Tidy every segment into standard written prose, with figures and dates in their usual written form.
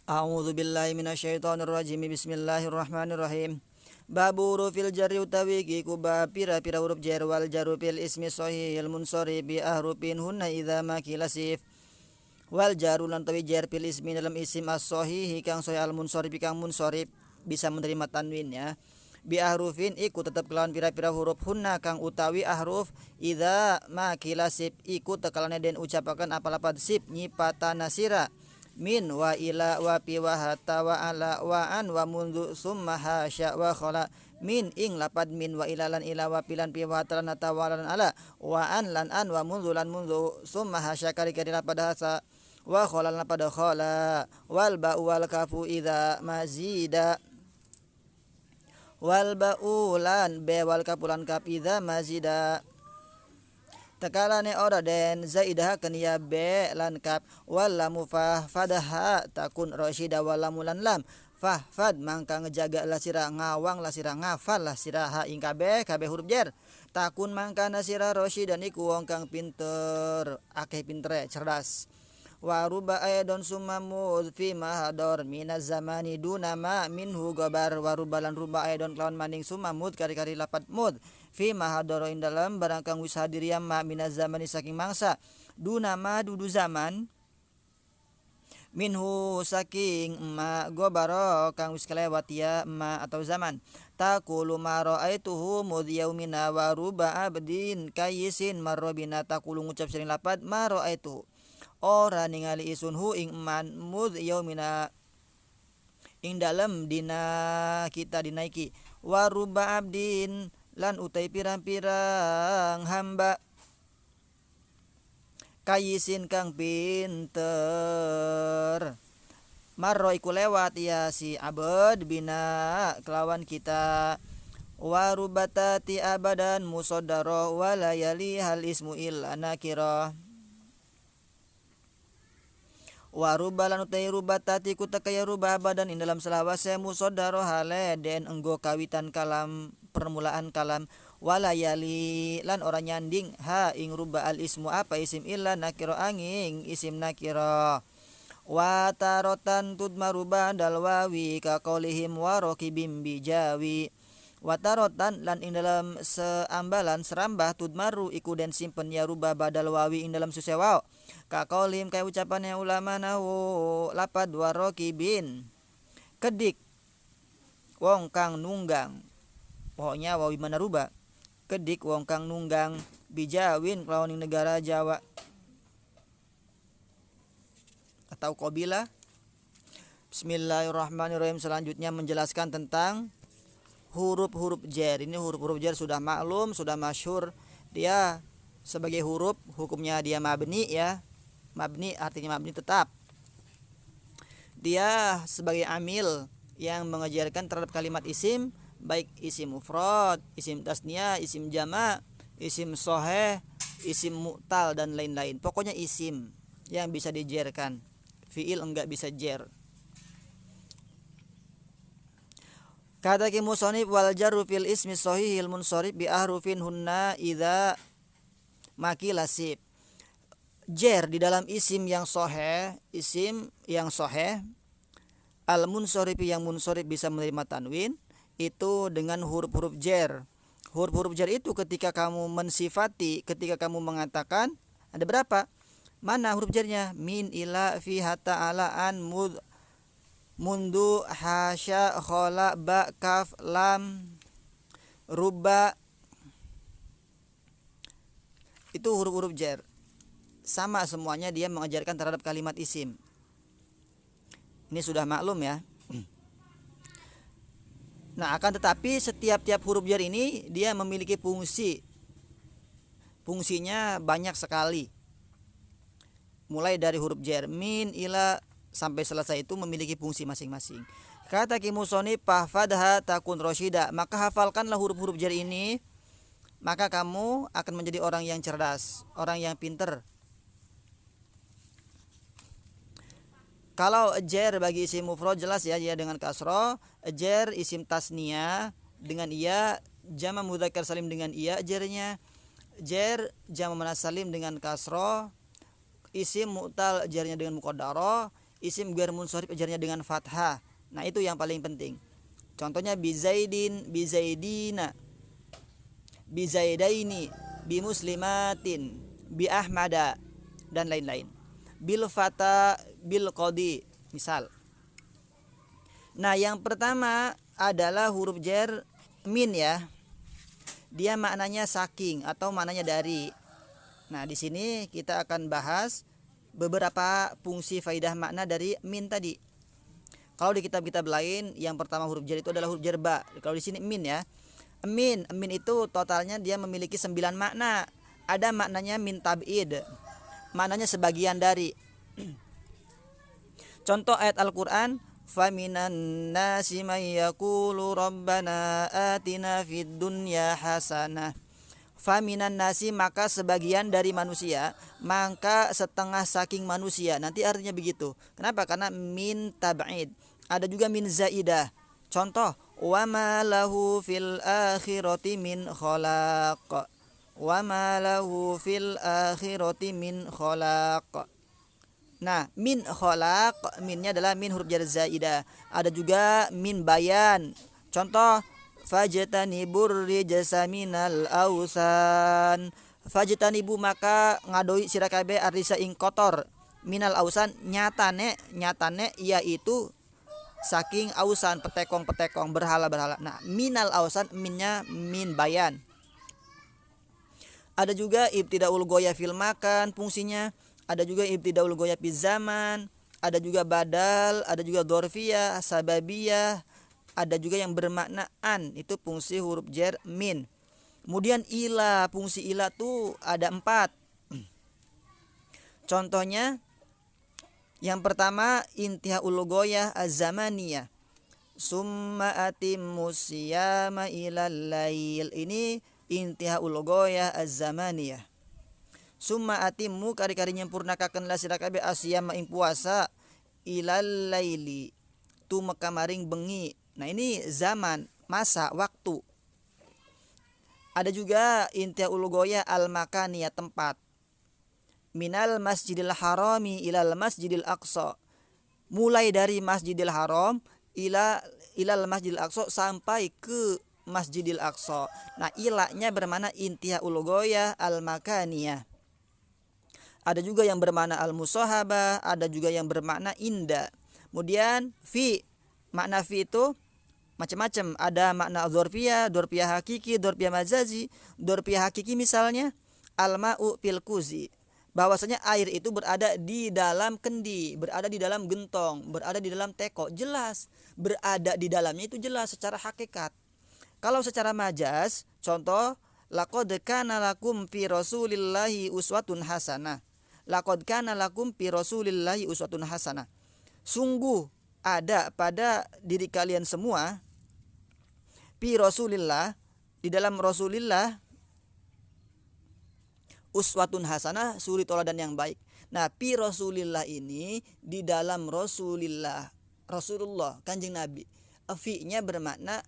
A'udzu billahi minasyaitonir rajim. Bismillahirrahmanirrahim. Babu hurufil jarri utawi iku bab pira-pira huruf jar wal jaru fil ismi sahihil munsharif bi ahrufin hunna idza ma kilasif. Wal jaru lan tawi jar fil ismi dalam isim as-sahih kang sahih al munsharif kang munsharif bisa menerima tanwin ya. Bi ahrufin iku tetep kelawan pira-pira huruf hunna kang utawi ahruf idza ma kilasif iku tekalane den ucapaken apa-apa sip nyipatana sira min wa ila wa pi wa hatta wa ala wa an wa mundu summa hasya wa khala min ing lapad min wa ila lan ila wa pilan pi wa hatta lan hatta wa lan ala wa an wa mundu lan mundu summa hasya kari kari lapad hasa wa khala lan lapad khala wal ba wal kafu idza mazida wal ba ulan be wal kapulan kap idza mazida takalane ora den zaidahaken ya be lan kap walamu fadaha takun rasyida walamulan lam fad mangka ngejaga la sira ngawang la sira ngafal la sira ha ing kabeh huruf jar takun mangka nasira rasyidan iku wong kang pinter akeh pintere cerdas wa ruba aidon sumamud fi mahador minaz zamani dunama minhu gabar wa rubalan ruba aidon kelawan maning sumamud kari-kari lapat mud fi mahadoro ing dalam barang kang wis hadir ya ma minaz zamani saking mangsa dunama dudu zaman minhu saking ma gobaro kang wis kelewat ya ma atau zaman takulu ma ra'aituhu mud yaumina wa ruba abdin kayisin marrobina takulu ngucap sering lapat ma ra'aituhu ora ningali isun hu ing man mud yaumina ing dalem dina kita dinaiki waruba abdin lan utai pirang-pirang hamba kayisin kang pinter marro iku lewat ya si abad bina kelawan kita warubatati abadan musaddara walayali hal ismu illa nakira warubalan utai rubatati ku takaya rubah badan in dalam selawase musaddaro hale den enggo kawitan kalam permulaan kalam walayali lan ora nyanding ha ing rubah al ismu apa isim illa nakira angin isim nakira wa tarotan tudmaruba dal wawi ka qaulihim wa raqibim bijawi watarotan lan ing dalam seambalan serambah tudmaru iku den simpen ya rubah badal wawi ing dalam susewa ka kaulim kaya ucapannya ulama nahu lapad warokibin kedik wong kang nunggang pokoknya wawi mana rubah kedik wong kang nunggang bijawin kelawan ing negara Jawa atau qabila. Bismillahirrahmanirrahim. Selanjutnya menjelaskan tentang huruf-huruf jar. Ini huruf-huruf jar sudah maklum, sudah masyhur. Dia sebagai huruf hukumnya dia mabni ya. Mabni artinya mabni tetap. Dia sebagai amil yang mengajarkan terhadap kalimat isim, baik isim mufrad, isim tasniyah, isim jama', isim sahih, isim mu'tal dan lain-lain. Pokoknya isim yang bisa dijarkan. Fiil enggak bisa jar. Kata ki musonib wal jarru fil ismi sahihil munsharif bi ahrufin hunna idza makilasib. Jar di dalam isim yang sahih al munsharif yang munsharif bisa menerima tanwin itu dengan huruf-huruf jar. Huruf-huruf jar itu ketika kamu mensifati, ketika kamu mengatakan ada berapa? Mana huruf jarnya? Min ila fi hatta ala an mud mundu hasya khola ba kaf lam ruba itu huruf-huruf jar sama semuanya dia mengajarkan terhadap kalimat isim. Ini sudah maklum ya. Nah akan tetapi setiap huruf jar ini dia memiliki fungsinya banyak sekali mulai dari huruf jar min ila sampai selesai itu memiliki fungsi masing-masing. Kata ki musonib fahfadha takun rasyida, maka hafalkanlah huruf-huruf jar ini, maka kamu akan menjadi orang yang cerdas, orang yang pinter. Kalau jar bagi isim mufrad jelas ya, dia dengan kasroh. Jar isim tasniyah dengan iya, jama mudzakkar salim dengan iya jarnya. Jar jama muannas salim dengan kasroh. Isim mu'tal jarnya dengan muqaddarah. isim ghair munsharif jarnya dengan fathah. Nah, itu yang paling penting. Contohnya bizaidin, bizaidina, bizaidaini, bimuslimatin, bi ahmada, dan lain-lain. Bil fata, bil qadi, misal. Nah, yang pertama adalah huruf jar min ya. Dia maknanya saking atau maknanya dari. Nah, di sini kita akan bahas beberapa fungsi faidah makna dari min tadi. Kalau di kitab-kitab lain yang pertama huruf jar itu adalah huruf jar ba. Kalau di sini min ya. Min itu totalnya dia memiliki 9 makna. Ada maknanya min tab'id. Maknanya sebagian dari. Contoh ayat Al-Qur'an, faminan nasi may yaqulu rabbana atina fid dunya hasanah. Faminan nasi, maka sebagian dari manusia, maka setengah saking manusia. Nanti artinya begitu. Kenapa? Karena min tab'id. Ada juga min zaidah. Contoh, wa ma lahu fil akhirati min khalaq. Wa ma lahu fil akhirati min khalaq. Nah, min khalaq, minnya adalah min huruf jar zaidah. Ada juga min bayan. Contoh, fajtanibur rijsa minal ausan. Fajtanibu, maka ngadoi sira kabeh arisa ing kotor, minal ausan, nyatane yaitu saking ausan, petekong berhala-berhala. Nah, minal ausan, minnya min bayan. Ada juga ibtidaul ghoya fil makan fungsinya. Ada juga ibtidaul ghoya fil zaman. Ada juga badal, ada juga dzarfiyah, sababiyah. Ada juga yang bermakna an, itu fungsi huruf jar min. Kemudian ila, fungsi ila tuh ada 4. Contohnya yang pertama intihaul ghoyah az-zamaniyah. Summa atimmus siyama ilal lail. Ini intihaul ghoyah az-zamaniyah. Summa atimmu, kari-kari nyempurnakakeunlah sira kabeh asyama ing puasa ilal laili, tu makamaring bengi. Nah, ini zaman, masa, waktu. Ada juga intihaul ghoyah al-makaniyah, tempat. Minal masjidil harami ilal masjidil aqsa. Mulai dari masjidil haram ilal masjidil aqsa, sampai ke masjidil aqsa. Nah, ilahnya bermakna intihaul ghoyah al-makaniyah. Ada juga yang bermakna al-musahabah, ada juga yang bermakna inda. Kemudian fi, makna fi itu macam-macam. Ada makna dzarfiyah, dzarfiyah hakiki, dzarfiyah majazi. Dzarfiyah hakiki misalnya al-ma'u fil kuzi, bahwasanya air itu berada di dalam kendi, berada di dalam gentong, berada di dalam teko. Jelas berada di dalamnya, itu jelas secara hakikat. Kalau secara majaz, contoh, laqad kana lakum fi rasulillahi uswatun hasanah. Laqad kana lakum fi rasulillahi uswatun hasanah. Sungguh ada pada diri kalian semua, fi rasulillah, di dalam Rasulillah, uswatun hasanah, suri toladan yang baik. Nah, fi rasulillah ini di dalam Rasulillah, Rasulullah, Kanjeng Nabi. Fi-nya bermakna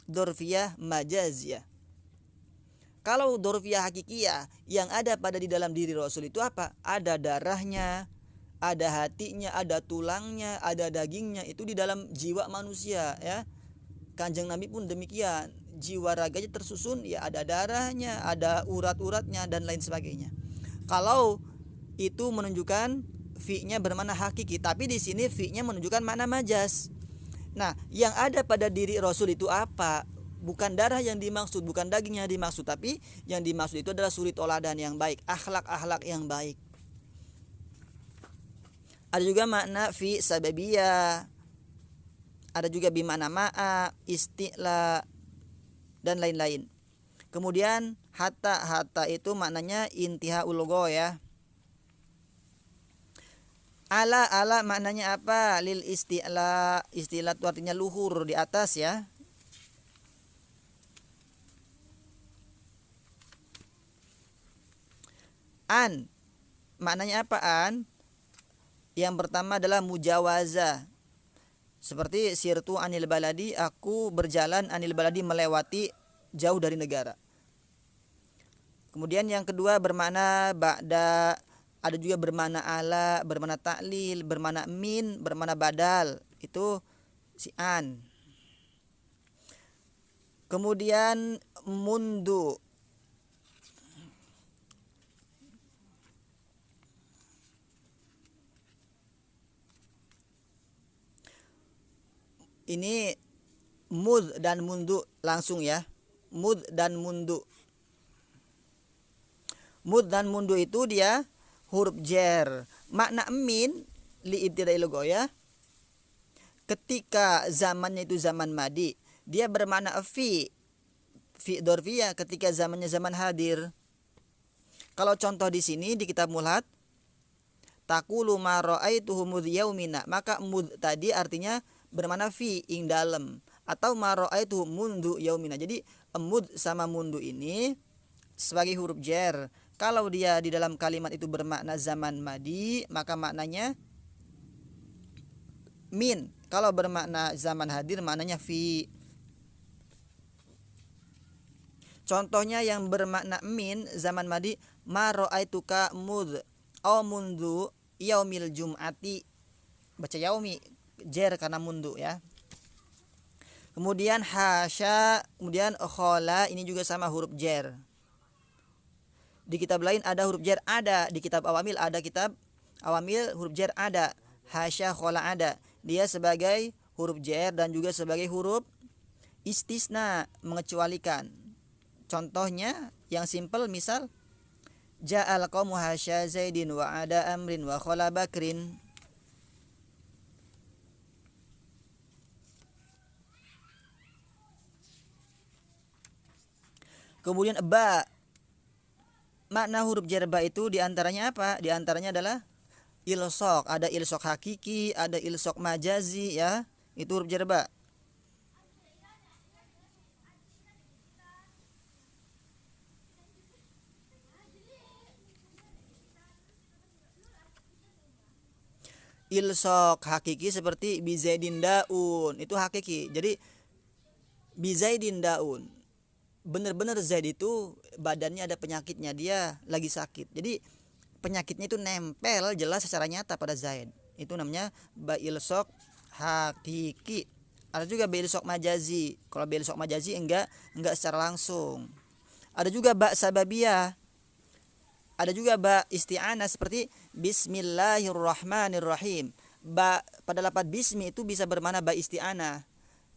dzarfiyah majaziyah. Kalau dzarfiyah hakikiyah, yang ada pada di dalam diri Rasul itu apa? Ada darahnya, ada hatinya, ada tulangnya, ada dagingnya, itu di dalam jiwa manusia ya. Kanjeng Nabi pun demikian. Jiwa raganya tersusun, ya ada darahnya, ada urat-uratnya, dan lain sebagainya. Kalau itu menunjukkan fi-nya bermakna hakiki, tapi di sini fi-nya menunjukkan makna majaz. Nah, yang ada pada diri Rasul itu apa? Bukan darah yang dimaksud, bukan daging yang dimaksud, tapi yang dimaksud itu adalah suri toladan yang baik, akhlak-akhlak yang baik. Ada juga makna fi sababiyah. Ada juga bimana ma'a, isti'la, dan lain-lain. Kemudian hatta itu maknanya intihaul ghoyah. Ala maknanya apa? Lil isti'la. Isti'la itu artinya luhur, di atas ya. An maknanya apa? An yang pertama adalah mujawazah. Seperti sirtu anil baladi, aku berjalan, anil baladi melewati, jauh dari negara. Kemudian yang kedua bermakna ba'da, Ada juga bermakna ala, bermakna ta'lil, bermakna min, bermakna badal. Itu si an. Kemudian mundu. Ini mud dan mundu langsung ya. Mud dan mundu. Mud dan mundu itu dia huruf jer. Makna min li ibtida'il ghoyah. Ketika zamannya itu zaman madi, dia bermakna fi dzarfiyah ketika zamannya zaman hadir. Kalau contoh di sini di kitab Mulhat, taqulu ma ra'aituhu mudh yaumina, maka mud tadi artinya bermakna fi ing dalem, atau ma ra'aituhu mundu yaumina. Jadi mud sama mundu ini sebagai huruf jer. Kalau dia di dalam kalimat itu bermakna zaman madi, maka maknanya min. Kalau bermakna zaman hadir, maknanya fi. Contohnya yang bermakna min zaman madi, ma ra'aituka mudh au mundu yaumil jum'ati. Baca yaumi jer karena mundu ya. Kemudian hasya, kemudian khola, ini juga sama huruf jer. Di kitab lain ada huruf jer ada, di kitab awamil ada, kitab awamil huruf jer ada, hasya khola ada. Dia sebagai huruf jer dan juga sebagai huruf istisna, mengecualikan. Contohnya yang simpel, misal ja'al qaumu hasya zaidin wa ada amrin wa khola bakrin. Kemudian ba, makna huruf jar ba itu diantaranya apa? Diantaranya adalah ilsok. Ada ilsok hakiki, ada ilsok majazi ya. Itu huruf jar ba. Ilsok hakiki seperti bizaidin daun, itu hakiki. Jadi bizaidin daun, benar-benar Zaid itu badannya ada penyakitnya, dia lagi sakit. Jadi penyakitnya itu nempel jelas secara nyata pada Zaid. Itu namanya ba'il sok hakiki. Ada juga ba'il sok majazi. Kalau ba'il sok majazi enggak secara langsung. Ada juga ba' sababiyah. Ada juga ba' isti'anah seperti bismillahirrahmanirrahim. Ba pada lafaz bismi itu bisa bermakna ba' isti'anah.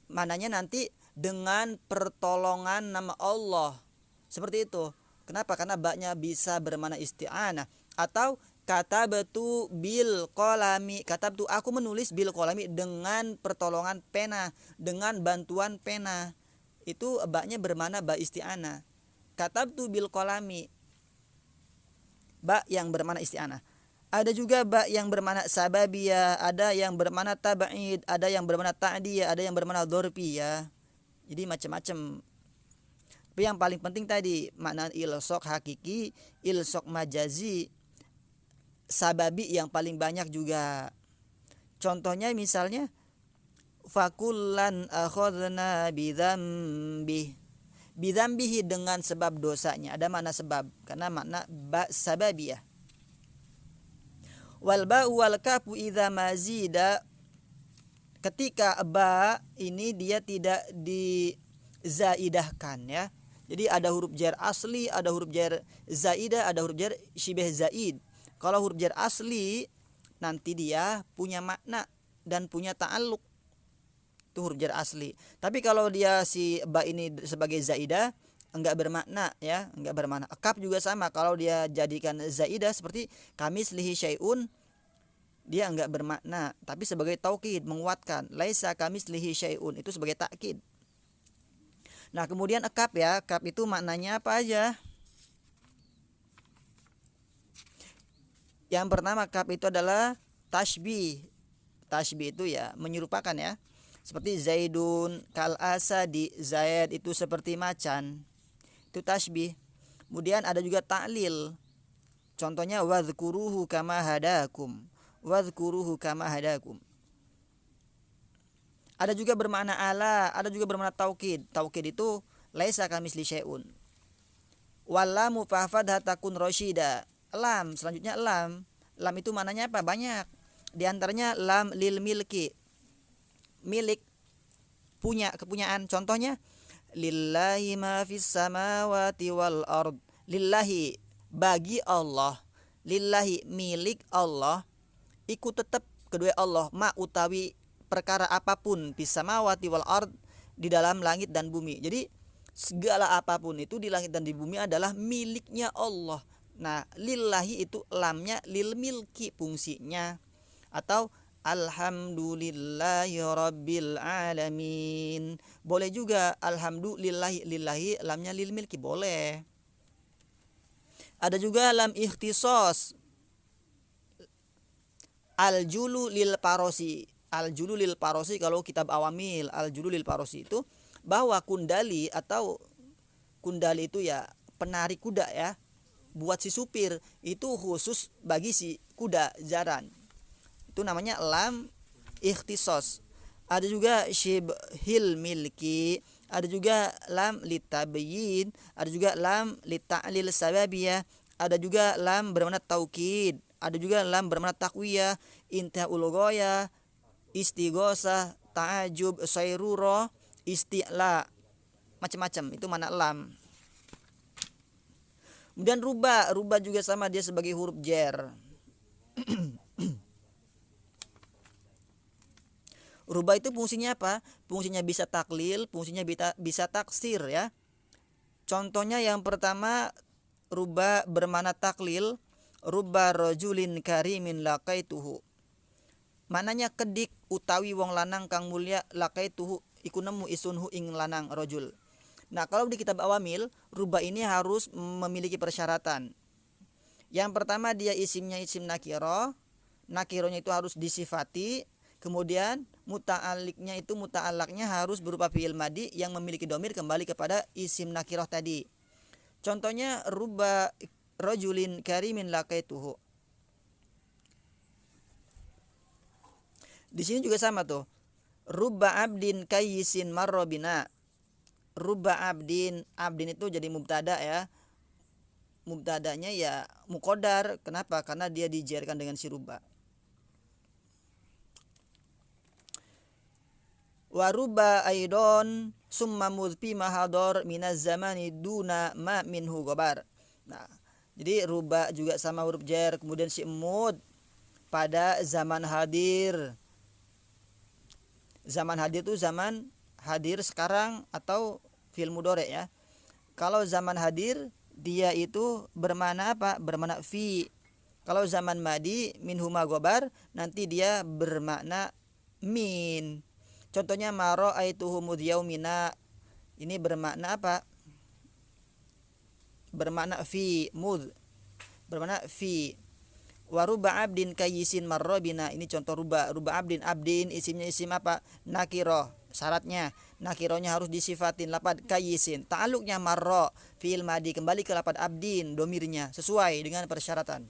Mananya nanti dengan pertolongan nama Allah. Seperti itu. Kenapa? Karena ba'nya bisa bermakna isti'anah. Atau katabtu bil qalami. Katabtu, aku menulis bil qalami, dengan pertolongan pena, dengan bantuan pena. Itu ba'nya bermakna ba' isti'anah. Katabtu bil qalami, ba' yang bermakna isti'anah. Ada juga ba' yang bermakna sababiyah, ada yang bermakna tab'id, ada yang bermakna ta'diyah, ada yang bermakna dzarfiyah. Jadi macam-macam. Tapi yang paling penting tadi makna ilsok hakiki, ilsok majazi, sababi yang paling banyak juga. Contohnya misalnya fakullan akhadna bidzambi. Bidzambihi, dengan sebab dosanya. Ada makna sebab karena makna ba sababiyah. Wal ba'u wal kafu idza mazida, ketika ba ini dia tidak dizaidahkan ya. Jadi ada huruf jar asli, ada huruf jar zaidah, ada huruf jar syibah zaid. Kalau huruf jar asli nanti dia punya makna dan punya ta'alluq. Itu huruf jar asli. Tapi kalau dia si ba ini sebagai zaidah enggak bermakna ya, enggak bermakna. Kaf juga sama, kalau dia jadikan zaidah seperti kamislihi syai'un, dia enggak bermakna, tapi sebagai taukid, menguatkan. Laisa kamislihi syai'un, itu sebagai takkid. Nah, kemudian kaf ya, kaf itu maknanya apa aja? Yang pertama, kaf itu adalah tashbih. Tashbih itu ya menyerupakan ya. Seperti Zaidun kal asadi, Zaid itu seperti macan. Itu tashbih. Kemudian ada juga ta'lil. Contohnya wadhkuruhu kama hadakum. Wadhkuruhu kama hadakum. Ada juga bermakna ala, ada juga bermakna taukid. Taukid itu laisa kamisli syai'un. Wallamu fahfadha takun rasyida. lam. Selanjutnya lam. Lam itu mananya apa? Banyak. Di antaranya lam lil milki, milik, punya, kepunyaan. Contohnya lillahi ma fis samawati wal ard. Lillahi, bagi Allah. Lillahi, milik Allah. Iku tetap kedua Allah, ma utawi perkara apapun, fis samawati wal ard, di dalam langit dan bumi. Jadi segala apapun itu di langit dan di bumi adalah miliknya Allah. Nah, lillahi itu lamnya lil milki fungsinya, atau alhamdulillahi rabbil alamin. Boleh juga alhamdulillahi, lillahi lamnya lil milki, boleh. Ada juga lam ikhtisos, al-julu lil parosi. Al-julu lil parosi kalau kitab awamil, al-julu lil parosi itu bahwa kundali, atau kundali itu ya penarik kuda ya, buat si supir, itu khusus bagi si kuda jaran. Itu namanya lam ikhtisos. Ada juga syibhil milki, ada juga lam litabyin, ada juga lam lita'lil sababiyah, ada juga lam bermakna taukid, ada juga lam bermakna takwiyah, intihaul ghayah, istighosah, ta'ajub, sayrura, isti'la, macam-macam. Itu mana lam. Kemudian ruba juga sama, dia sebagai huruf jar. Rubah itu fungsinya apa? Fungsinya bisa taklil, fungsinya bisa taksir ya. Contohnya yang pertama, rubah bermakna taklil, rubah rajulin karimin laqaituhu. Mananya kedik utawi wong lanang kang mulia, laqaituhu iku nemu isunhu ing lanang rajul. Nah, kalau di kitab awamil, rubah ini harus memiliki persyaratan. Yang pertama, dia isimnya isim nakiro. Nakironya itu harus disifati. Kemudian muta'aliknya itu, muta'alaknya harus berupa fi'il madi yang memiliki domir kembali kepada isim nakiroh tadi. Contohnya ruba rajulin karimin laqaituhu. Di sini juga sama tuh. Ruba abdin kayyisin marrobina. Ruba abdin, abdin itu jadi mubtada ya. Mubtadanya ya muqaddar. Kenapa? Karena dia dijarkan dengan si ruba. Waruba aidon summa mudfi mahador minaz zamani duna ma minhu gobar. Nah, jadi ruba juga sama huruf jar, kemudian si mud pada zaman hadir. Zaman hadir itu zaman hadir sekarang atau fi'il mudhari ya. Kalau zaman hadir dia itu bermakna apa? Bermakna fi. Kalau zaman madi minhuma gobar, nanti dia bermakna min. Contohnya maro aituhu mudyaumina, ini bermakna apa? Bermakna fi, mud bermakna fi. Waruba abdin kayisin marrobina, ini contoh ruba. Ruba abdin, abdin isimnya isim apa? Nakiro. Syaratnya nakironya harus disifatin lapad kayisin. Ta'aluknya marro, fi'il madi, kembali ke lapad abdin domirnya sesuai dengan persyaratan.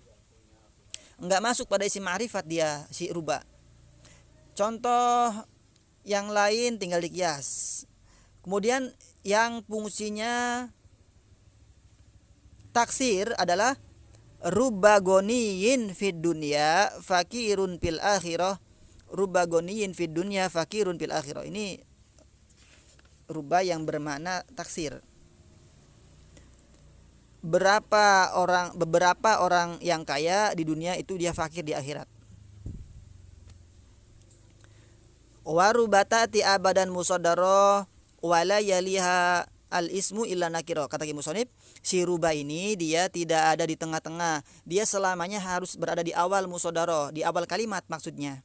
Enggak masuk pada isim ma'rifat dia si ruba. Contoh yang lain tinggal dikias. Kemudian yang fungsinya taksir adalah ruba goniyin fid dunya fakirun fil akhirah. Ruba goniyin fid dunya fakirun fil akhirah. Ini ruba yang bermakna taksir. Beberapa orang yang kaya di dunia itu dia fakir di akhirat. Warubatati abadan musaddaro wala yaliha al ismu illa nakiro. Kata musonib, si ruba ini dia tidak ada di tengah-tengah, dia selamanya harus berada di awal musaddaro, di awal kalimat maksudnya.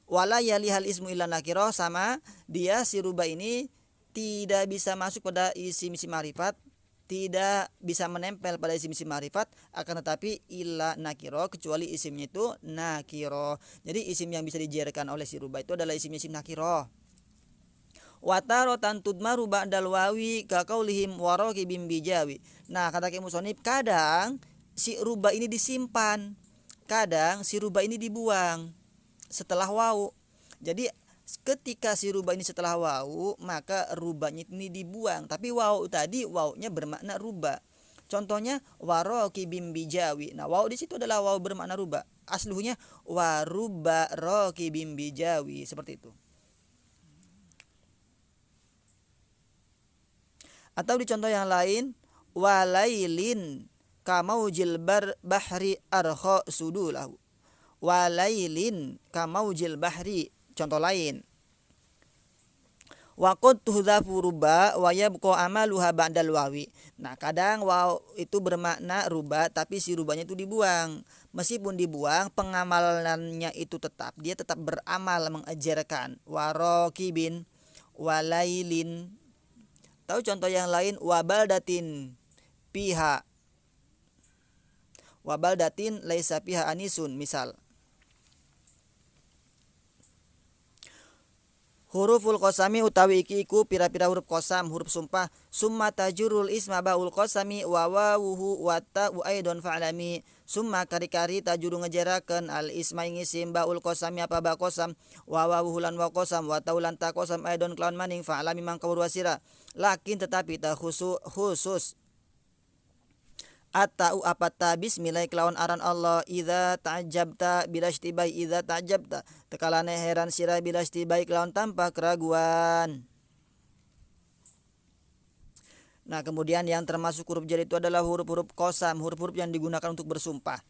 Wala yaliha al ismu illa nakiro, sama dia si ruba ini tidak bisa masuk pada isim-isim ma'rifat, tidak bisa menempel pada isim-isim ma'rifat, akan tetapi illa nakiro, kecuali isimnya itu nakiro. Jadi isim yang bisa dijarkan oleh si ruba itu adalah isim-isim nakiro. Watarotan tudmaru ba'dal wawi kaqaulihim waraqibim bijawi. Nah, kata musonib, kadang si ruba ini disimpan, kadang si ruba ini dibuang setelah wawu. Jadi ketika si ruba ini setelah wawu, maka rubanya ini dibuang. Tapi wawu tadi, wawunya bermakna ruba. Contohnya warokibim bijawi. Nah, waw di situ adalah waw bermakna ruba. Asluhnya waruba rokibim bijawi, seperti itu. Atau di contoh yang lain, walailin kamaujil bahri arkha sudulahu. Walailin kamaujil bahri. Contoh lain, waqad tuhdhafu ruba wa yabqa amaluha ba'dal wawi. Nah, kadang waw itu bermakna ruba tapi si rubanya itu dibuang. Meskipun dibuang, pengamalannya itu tetap. Dia tetap beramal mengajarkan. Warokibin, walailin. Tahu contoh yang lain, wabaldatin piha. Wabaldatin laisa piha anisun, misal. Huruful qasami utawi iki iku pira-pira huruf qasam, huruf sumpah. Summa tajurul isma baul qasami wa wawuhu wa ta'u aidon fa'lami. Summa kari-kari tajuru ngejarakeun al isma ing isim baul qasami apa ba qasam wa wawuhu lan wa qasam wa ta'u lan ta qasam aidon kelawan maning fa'lami mangka wasira. Lakin tetapi ta khusus atau apata bismillah kelawan aran Allah. Idza ta'jabta bila istibai, idza ta'jabta tekalane heran sira bila istibai kelawan tanpa keraguan. Nah, kemudian yang termasuk huruf jar itu adalah huruf-huruf qasam, huruf-huruf yang digunakan untuk bersumpah.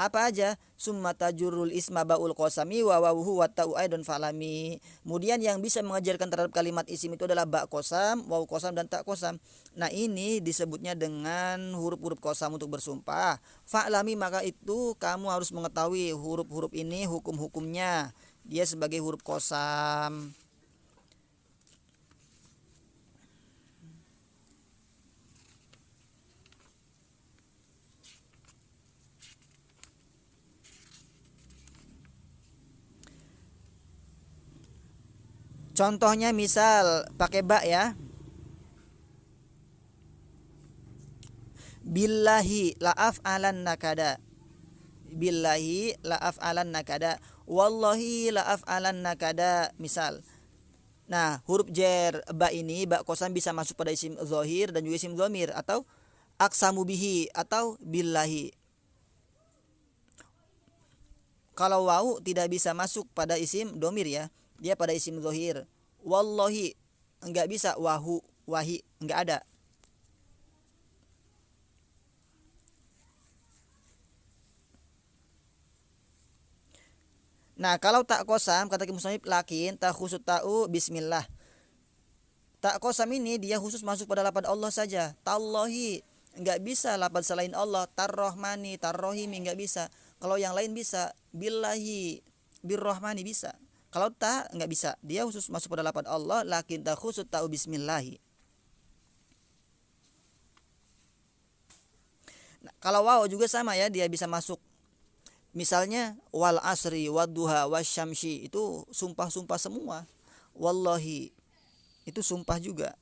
Apa aja? Summa tajurul isma baul qasami wa wawuhu wa ta'u aidon falami. Kemudian yang bisa mengajarkan terhadap kalimat isim itu adalah ba qasam, waw qasam dan ta qasam. Nah, ini disebutnya dengan huruf-huruf qasam untuk bersumpah. Fa'lami, maka itu kamu harus mengetahui huruf-huruf ini hukum-hukumnya. Dia sebagai huruf qasam. Contohnya misal pakai ba ya. Billahi la'af alan nakada. Billahi la'af alan nakada. Wallahi la'af alan nakada, misal. Nah, huruf jar ba ini, ba qasam bisa masuk pada isim zahir dan juga isim dhamir, atau aqsamu bihi atau billahi. Kalau wawu tidak bisa masuk pada isim dhamir ya, dia pada isim zahir. Wallahi enggak bisa, wahu, wahi enggak ada. Nah, kalau tak qasam kata musannif lakin ta khusut ta'u bismillah. Tak qasam ini dia khusus masuk pada lafaz Allah saja. Tallahi enggak bisa lafaz selain Allah. Tarrahmani, tarrohimi enggak bisa. Kalau yang lain bisa. Billahi, birrahmani bisa. Kalau tak enggak bisa. Dia khusus masuk pada lafaz Allah, lakin ta khusut ta'u bismillahi. Nah, kalau waw juga sama ya, dia bisa masuk. Misalnya wal asri wadduha wasyamsi, itu sumpah-sumpah semua. Wallahi itu sumpah juga.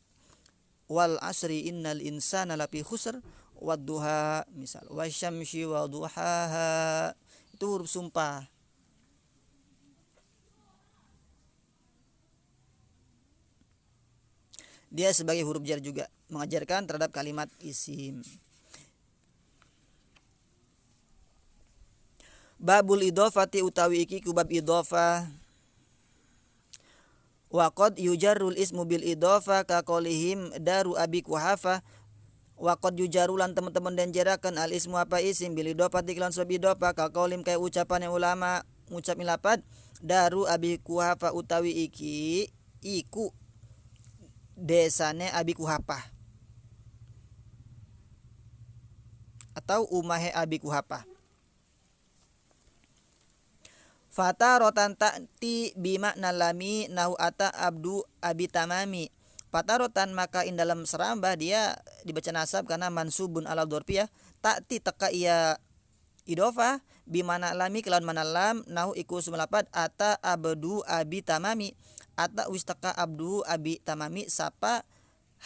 Wal asri innal insana lafi khusr wadduha, misal wasyamsi wadduhaha, itu huruf sumpah. Dia sebagai huruf jar juga, mengajarkan terhadap kalimat isim. Babul idhofati utawi iki kubab idhofah. Wa qad yujarrul ismu bil idhofah ka qaulihim daru abi kuhafa. Wa qad yujarru lan teman-teman dan jarakan al ismu apa isim bil idhofati lan sebab idhofah ka qaulim kayak ucapan yang ulama ngucap milapad daru abi kuhafa utawi iki iku desane abi kuhafa atau umahe abi kuhafa. Fata rotan ta'ti bimakna lami nahu ata abdu abi tamami. Fata rotan maka in dalam serambah dia dibaca nasab karena mansubun ala dzarfi ya. Ta'ti teka ia idhofah bimana lami kelawan mana lam nahu iku sumelapat ata abdu abi tamami. Ata wistaka abdu abi tamami sapa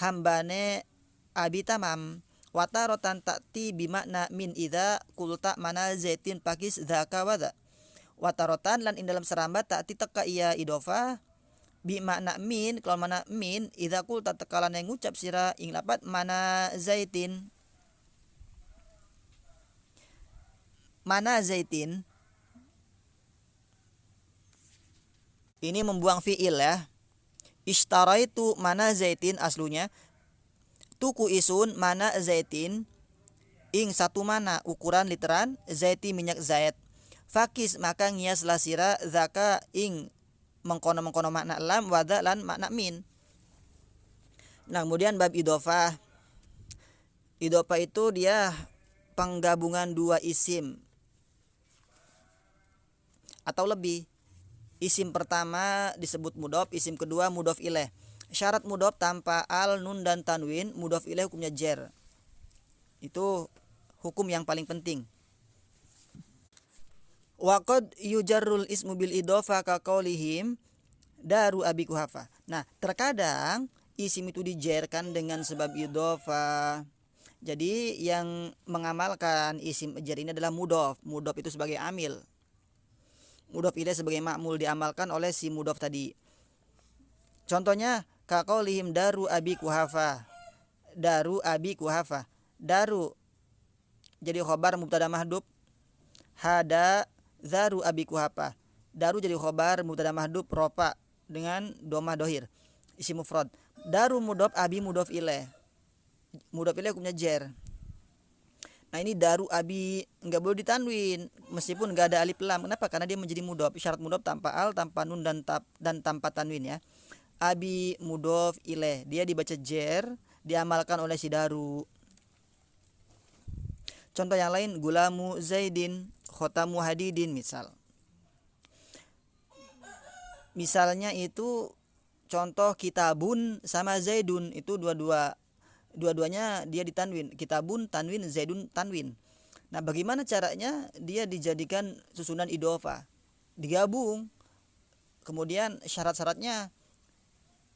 hambane abi tamam. Wata rotan ta'ti bimakna min idza kulta mana zaitin pakis dzaka wadza. Watarotan lan in dalam serambat ta'ti teka ia idhofah bi makna min kalau mana min idza qul tatakalan yang ngucap sira ing lapat mana zaitin. mana zaitin ini membuang fiil ya. Ishtaraitu mana zaitin aslunya. Tuku isun mana zaitin ing satu mana ukuran literan zaiti minyak zait. Fakis maka ngiaslah sira zaka ing mengkono makna lam wada lan makna min. Nah, kemudian bab idhofah. Idhofah itu dia penggabungan dua isim atau lebih. Isim pertama disebut mudhof, isim kedua mudhof ilaih. Syarat mudhof tanpa al, nun dan tanwin, mudhof ilaih hukumnya jar. Itu hukum yang paling penting. Wa qad yujarrul ismu bil idhofah ka qaulihim daru abi kuhafa. Nah, terkadang isim itu dijarkan dengan sebab idhofah. Jadi yang mengamalkan isim jar ini adalah mudhof. Mudhof itu sebagai amil. Mudhof ilaih sebagai ma'mul diamalkan oleh si mudhof tadi. Contohnya kaqaulihim daru abi kuhafa. Daru abi kuhafa. Daru jadi khobar mubtada mahdhuf. Hada daru abi kuhafa. Daru jadi khobar mubtada mahdhuf rofa dengan dhamma dhohir. Isim mufrad. Daru mudhof, abi mudhof ilaih. Mudhof ilaih hukumnya jar. Nah, ini daru abi enggak boleh ditanwin meskipun enggak ada alif lam. Kenapa? Karena dia menjadi mudhof. Syarat mudhof tanpa al, tanpa nun dan tanpa tanwin ya. Abi mudhof ilaih. Dia dibaca jar, diamalkan oleh si daru. Contoh yang lain gulamu zaidin, khotamu hadidin misal. Misalnya itu contoh kitabun sama zaidun itu dua-duanya dia ditanwin. Kitabun tanwin, zaidun tanwin. Nah, bagaimana caranya dia dijadikan susunan idhofah? Digabung. Kemudian syarat-syaratnya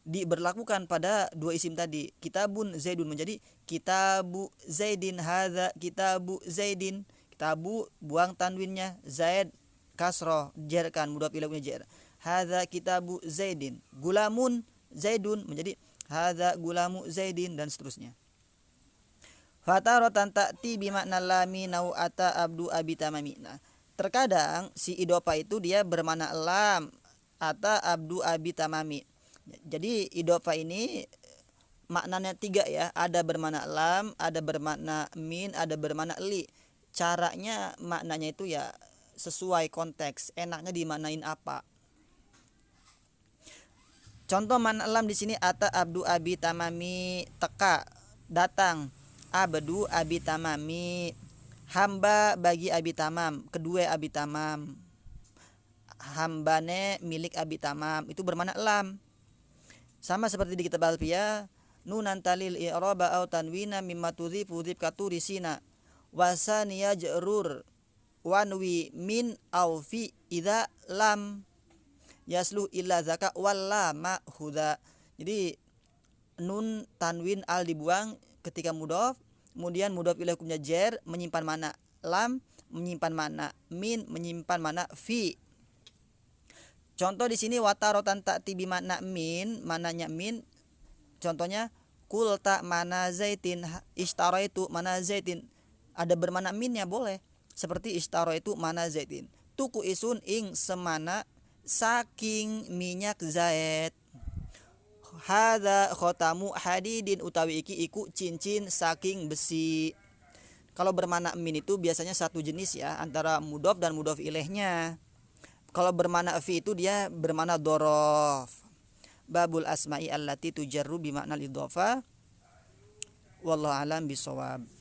diberlakukan pada dua isim tadi. Kitabun zaidun menjadi kitabu zaidin, hadza kitabu zaidin. Kitabu buang tanwinnya, zaid kasroh jarkan mudhof ilaih jar. Hadza kitabu zaidin. Gulamun zaidun menjadi hadza gulamu zaidin dan seterusnya. Fataratan ta'ti bi makna lami nau ata abdu abi tamami. Nah, terkadang si idhofah itu dia bermakna lam ata abdu abi tamami. Jadi idhofah ini maknanya tiga ya, ada bermakna lam, ada bermakna min, ada bermakna li. Caranya maknanya itu ya sesuai konteks, enaknya dimaknain apa. Contoh makna lam di sini ata abdu abi tamami, teka datang abdu abi tamami, hamba bagi abi tamam, kedua abi tamam, hambane milik abi tamam, itu bermakna lam. Sama seperti di kitab Alfiyah, nunan talil i'raba au tanwina mimma tudhifu dhibkaturisina wasaniya jrur wanwi min au fi idza lam yasluh illa zaka wallama huda. Jadi nun tanwin al dibuang ketika mudhof, kemudian mudhof ilaih hukumnya jar, menyimpan makna lam, menyimpan makna min, menyimpan makna fi. Contoh di sini watarotan ta'ti bi makna min, maknanya min. Contohnya kul ta mana zaitin, ishtaraitu mana zaitin. Ada bermakna minnya boleh. Seperti ishtaraitu mana zaitin. Tuku isun ing semana saking minyak zait. Hadza khotamu hadidin, utawi iki iku cincin saking besi. Kalau bermakna min itu biasanya satu jenis ya, antara mudhof dan mudhof ilaihnya. Kalau bermakna fi itu dia bermakna dhorof. Babul asma'i allati tujarru bi makna idhofah. Wallahu alam bisawab.